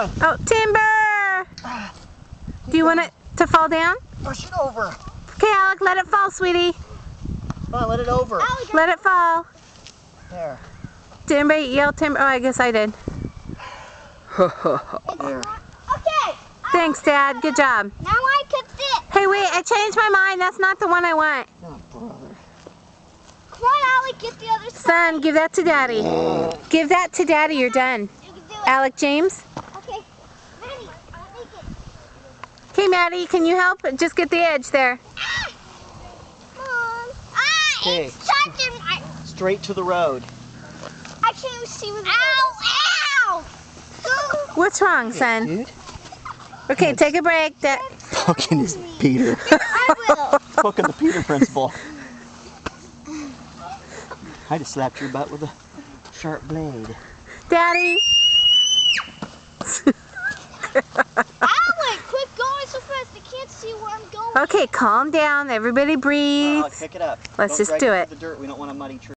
going. Oh, timber! Do you want it to fall down? Push it over. Okay, Alec, let it fall, sweetie. Come on, let it over. Let it fall. There. Timber, yell timber. Oh, I guess I did. There. Okay. Thanks, Dad. Good job. Now I can fit. Hey, wait, I changed my mind. That's not the one I want. Oh, brother. Come on, Alec, get the other side. Son, give that to Daddy. Give that to Daddy. You're done. You can do it. Alec James. Okay. Maddie, I'll make it. Okay, Maddie, can you help? Just get the edge there. Ah! Mom. Ah, Okay. it's touching my... Straight to the road. I can't even see where the Ow! Ow! What's wrong, son? Dude. Okay, take a break. Poking his Peter. I will. Poking the Peter principle. I just slapped your butt with a sharp blade. Daddy. Alec, quit going so fast. I can't see where I'm going. Okay, calm down. Everybody breathe. Pick it up. Let's Don't just drag do it it. through the dirt. We don't want a muddy tree.